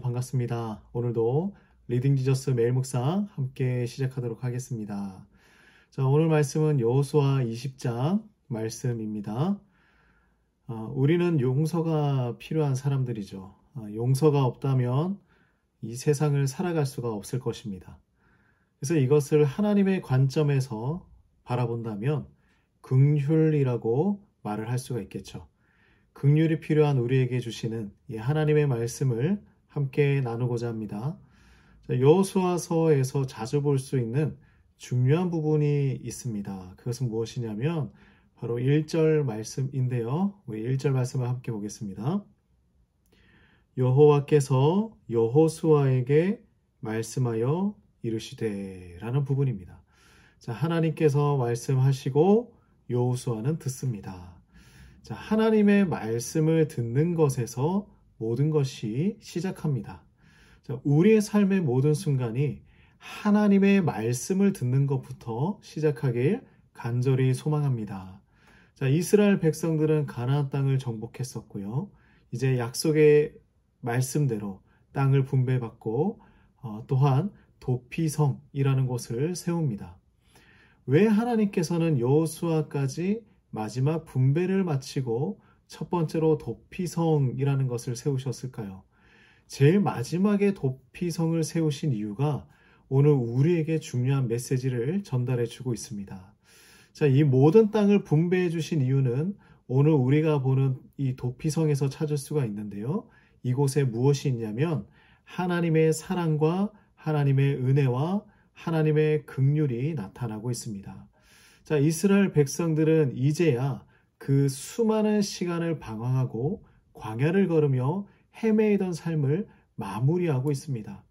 반갑습니다. 오늘도 리딩 지저스 매일 묵상 함께 시작하도록 하겠습니다. 자, 오늘 말씀은 여호수아 20장 말씀입니다. 우리는 용서가 필요한 사람들이죠. 용서가 없다면 이 세상을 살아갈 수가 없을 것입니다. 그래서 이것을 하나님의 관점에서 바라본다면 긍휼이라고 말을 할 수가 있겠죠. 긍휼이 필요한 우리에게 주시는 이 하나님의 말씀을 함께 나누고자 합니다. 여호수아서에서 자주 볼 수 있는 중요한 부분이 있습니다. 그것은 무엇이냐면 바로 1절 말씀인데요. 우리 1절 말씀을 함께 보겠습니다. 여호와께서 여호수아에게 말씀하여 이르시되 라는 부분입니다. 자, 하나님께서 말씀하시고 여호수아는 듣습니다. 자, 하나님의 말씀을 듣는 것에서 모든 것이 시작합니다. 자, 우리의 삶의 모든 순간이 하나님의 말씀을 듣는 것부터 시작하길 간절히 소망합니다. 자, 이스라엘 백성들은 가나안 땅을 정복했었고요. 이제 약속의 말씀대로 땅을 분배받고 또한 도피성이라는 곳을 세웁니다. 왜 하나님께서는 여호수아까지 마지막 분배를 마치고 첫 번째로 도피성이라는 것을 세우셨을까요? 제일 마지막에 도피성을 세우신 이유가 오늘 우리에게 중요한 메시지를 전달해 주고 있습니다. 자, 이 모든 땅을 분배해 주신 이유는 오늘 우리가 보는 이 도피성에서 찾을 수가 있는데요. 이곳에 무엇이 있냐면 하나님의 사랑과 하나님의 은혜와 하나님의 긍휼이 나타나고 있습니다. 자, 이스라엘 백성들은 이제야 그 수많은 시간을 방황하고 광야를 걸으며 헤매이던 삶을 마무리하고 있습니다.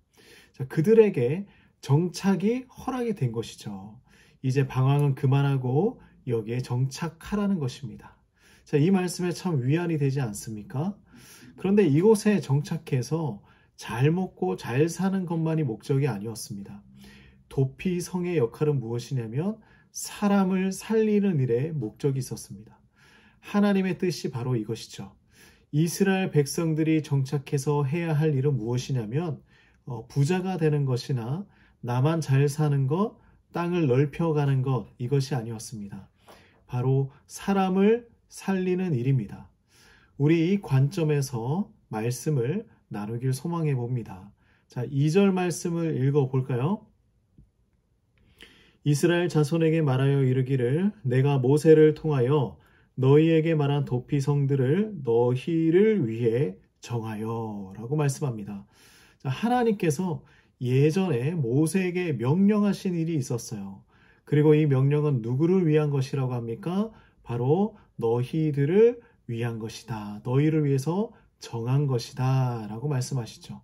자, 그들에게 정착이 허락이 된 것이죠. 이제 방황은 그만하고 여기에 정착하라는 것입니다. 자, 이 말씀에 참 위안이 되지 않습니까? 그런데 이곳에 정착해서 잘 먹고 잘 사는 것만이 목적이 아니었습니다. 도피성의 역할은 무엇이냐면 사람을 살리는 일에 목적이 있었습니다. 하나님의 뜻이 바로 이것이죠. 이스라엘 백성들이 정착해서 해야 할 일은 무엇이냐면 부자가 되는 것이나 나만 잘 사는 것, 땅을 넓혀가는 것, 이것이 아니었습니다. 바로 사람을 살리는 일입니다. 우리 이 관점에서 말씀을 나누길 소망해 봅니다. 자, 2절 말씀을 읽어 볼까요? 이스라엘 자손에게 말하여 이르기를 내가 모세를 통하여 너희에게 말한 도피성들을 너희를 위해 정하여 라고 말씀합니다. 자, 하나님께서 예전에 모세에게 명령하신 일이 있었어요. 그리고 이 명령은 누구를 위한 것이라고 합니까? 바로 너희들을 위한 것이다. 너희를 위해서 정한 것이다 라고 말씀하시죠.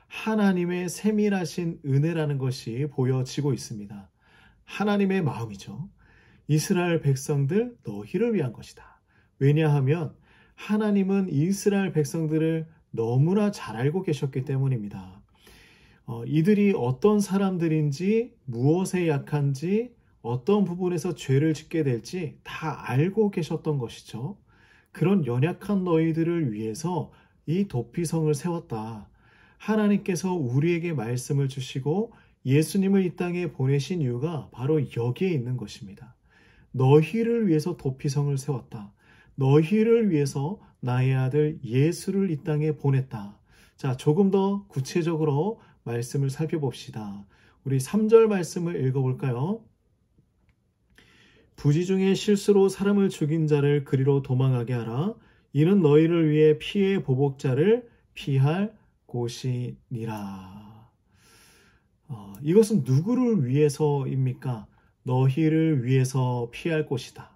하나님의 세밀하신 은혜라는 것이 보여지고 있습니다. 하나님의 마음이죠. 이스라엘 백성들 너희를 위한 것이다. 왜냐하면 하나님은 이스라엘 백성들을 너무나 잘 알고 계셨기 때문입니다. 이들이 어떤 사람들인지, 무엇에 약한지, 어떤 부분에서 죄를 짓게 될지 다 알고 계셨던 것이죠. 그런 연약한 너희들을 위해서 이 도피성을 세웠다. 하나님께서 우리에게 말씀을 주시고 예수님을 이 땅에 보내신 이유가 바로 여기에 있는 것입니다. 너희를 위해서 도피성을 세웠다. 너희를 위해서 나의 아들 예수를 이 땅에 보냈다. 자, 조금 더 구체적으로 말씀을 살펴봅시다. 우리 3절 말씀을 읽어볼까요? 부지 중에 실수로 사람을 죽인 자를 그리로 도망하게 하라. 이는 너희를 위해 피해 보복자를 피할 곳이니라. 이것은 누구를 위해서입니까? 너희를 위해서 피할 곳이다.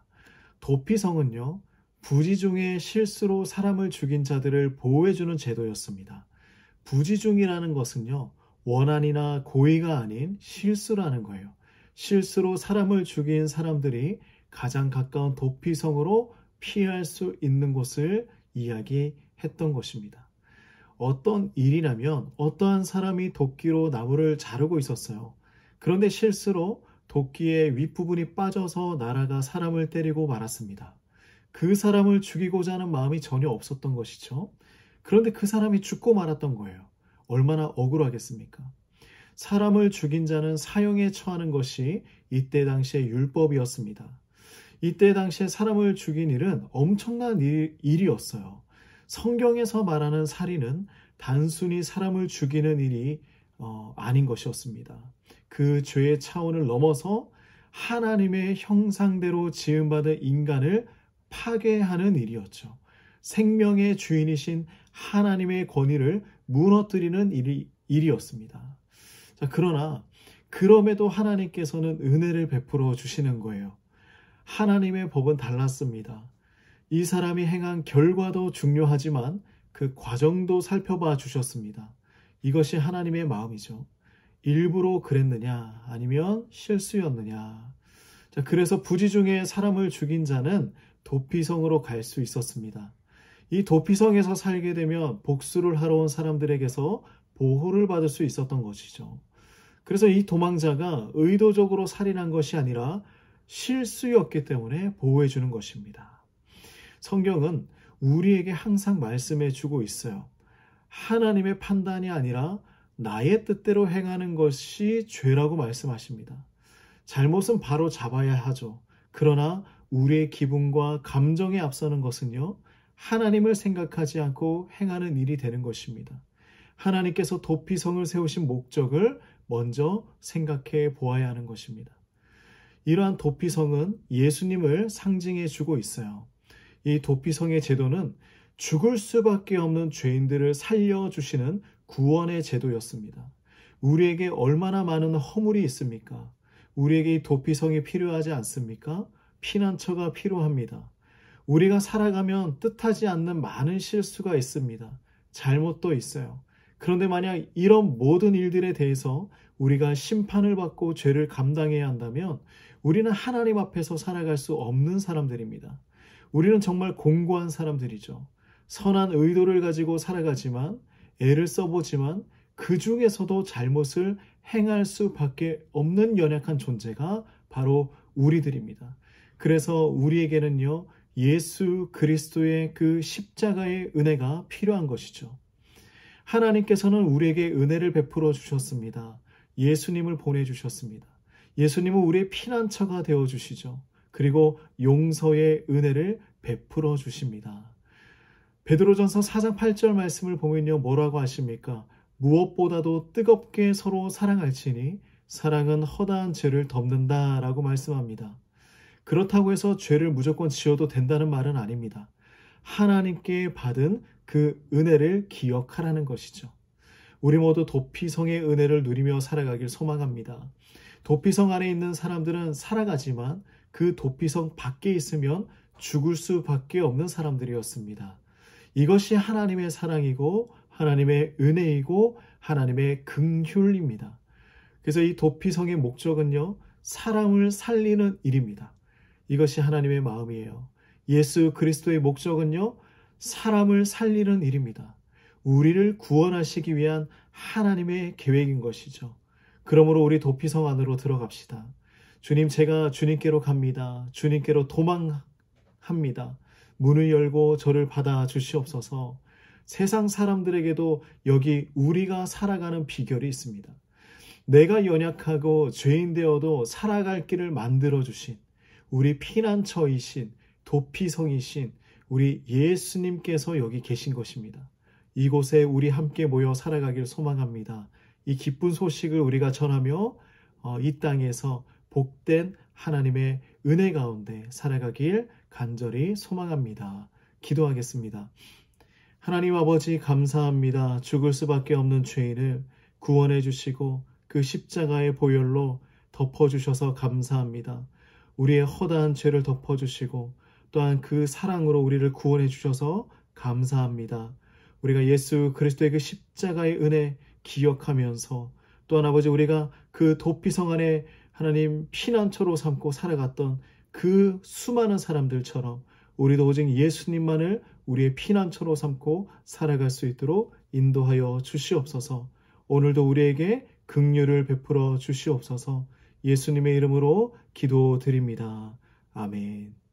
도피성은요, 부지 중에 실수로 사람을 죽인 자들을 보호해주는 제도였습니다. 부지 중이라는 것은요, 원한이나 고의가 아닌 실수라는 거예요. 실수로 사람을 죽인 사람들이 가장 가까운 도피성으로 피할 수 있는 곳을 이야기했던 것입니다. 어떤 일이라면 어떠한 사람이 도끼로 나무를 자르고 있었어요. 그런데 실수로 도끼의 윗부분이 빠져서 나라가 사람을 때리고 말았습니다. 그 사람을 죽이고자 하는 마음이 전혀 없었던 것이죠. 그런데 그 사람이 죽고 말았던 거예요. 얼마나 억울하겠습니까? 사람을 죽인 자는 사형에 처하는 것이 이때 당시의 율법이었습니다. 이때 당시에 사람을 죽인 일은 엄청난 일이었어요. 성경에서 말하는 살인은 단순히 사람을 죽이는 일이 아닌 것이었습니다. 그 죄의 차원을 넘어서 하나님의 형상대로 지음받은 인간을 파괴하는 일이었죠. 생명의 주인이신 하나님의 권위를 무너뜨리는 일이었습니다. 자, 그러나 그럼에도 하나님께서는 은혜를 베풀어 주시는 거예요. 하나님의 법은 달랐습니다. 이 사람이 행한 결과도 중요하지만 그 과정도 살펴봐 주셨습니다. 이것이 하나님의 마음이죠. 일부러 그랬느냐 아니면 실수였느냐. 자, 그래서 부지 중에 사람을 죽인 자는 도피성으로 갈 수 있었습니다. 이 도피성에서 살게 되면 복수를 하러 온 사람들에게서 보호를 받을 수 있었던 것이죠. 그래서 이 도망자가 의도적으로 살인한 것이 아니라 실수였기 때문에 보호해 주는 것입니다. 성경은 우리에게 항상 말씀해 주고 있어요. 하나님의 판단이 아니라 나의 뜻대로 행하는 것이 죄라고 말씀하십니다. 잘못은 바로 잡아야 하죠. 그러나 우리의 기분과 감정에 앞서는 것은요, 하나님을 생각하지 않고 행하는 일이 되는 것입니다. 하나님께서 도피성을 세우신 목적을 먼저 생각해 보아야 하는 것입니다. 이러한 도피성은 예수님을 상징해 주고 있어요. 이 도피성의 제도는 죽을 수밖에 없는 죄인들을 살려주시는 구원의 제도였습니다. 우리에게 얼마나 많은 허물이 있습니까? 우리에게 이 도피성이 필요하지 않습니까? 피난처가 필요합니다. 우리가 살아가면 뜻하지 않는 많은 실수가 있습니다. 잘못도 있어요. 그런데 만약 이런 모든 일들에 대해서 우리가 심판을 받고 죄를 감당해야 한다면 우리는 하나님 앞에서 살아갈 수 없는 사람들입니다. 우리는 정말 공고한 사람들이죠. 선한 의도를 가지고 살아가지만 애를 써보지만 그 중에서도 잘못을 행할 수밖에 없는 연약한 존재가 바로 우리들입니다. 그래서 우리에게는요, 예수 그리스도의 그 십자가의 은혜가 필요한 것이죠. 하나님께서는 우리에게 은혜를 베풀어 주셨습니다. 예수님을 보내주셨습니다. 예수님은 우리의 피난처가 되어주시죠. 그리고 용서의 은혜를 베풀어 주십니다. 베드로전서 4장 8절 말씀을 보면요, 뭐라고 하십니까? 무엇보다도 뜨겁게 서로 사랑할지니 사랑은 허다한 죄를 덮는다 라고 말씀합니다. 그렇다고 해서 죄를 무조건 지어도 된다는 말은 아닙니다. 하나님께 받은 그 은혜를 기억하라는 것이죠. 우리 모두 도피성의 은혜를 누리며 살아가길 소망합니다. 도피성 안에 있는 사람들은 살아가지만 그 도피성 밖에 있으면 죽을 수밖에 없는 사람들이었습니다. 이것이 하나님의 사랑이고 하나님의 은혜이고 하나님의 긍휼입니다. 그래서 이 도피성의 목적은요, 사람을 살리는 일입니다. 이것이 하나님의 마음이에요. 예수 그리스도의 목적은요, 사람을 살리는 일입니다. 우리를 구원하시기 위한 하나님의 계획인 것이죠. 그러므로 우리 도피성 안으로 들어갑시다. 주님, 제가 주님께로 갑니다. 주님께로 도망합니다. 문을 열고 저를 받아 주시옵소서. 세상 사람들에게도 여기 우리가 살아가는 비결이 있습니다. 내가 연약하고 죄인 되어도 살아갈 길을 만들어 주신 우리 피난처이신 도피성이신 우리 예수님께서 여기 계신 것입니다. 이곳에 우리 함께 모여 살아가길 소망합니다. 이 기쁜 소식을 우리가 전하며 이 땅에서 복된 하나님의 은혜 가운데 살아가길 간절히 소망합니다. 기도하겠습니다. 하나님 아버지, 감사합니다. 죽을 수밖에 없는 죄인을 구원해 주시고 그 십자가의 보혈로 덮어주셔서 감사합니다. 우리의 허다한 죄를 덮어주시고 또한 그 사랑으로 우리를 구원해 주셔서 감사합니다. 우리가 예수 그리스도의 그 십자가의 은혜 기억하면서 또한 아버지, 우리가 그 도피성 안에 하나님 피난처로 삼고 살아갔던 그 수많은 사람들처럼 우리도 오직 예수님만을 우리의 피난처로 삼고 살아갈 수 있도록 인도하여 주시옵소서. 오늘도 우리에게 긍휼을 베풀어 주시옵소서. 예수님의 이름으로 기도드립니다. 아멘.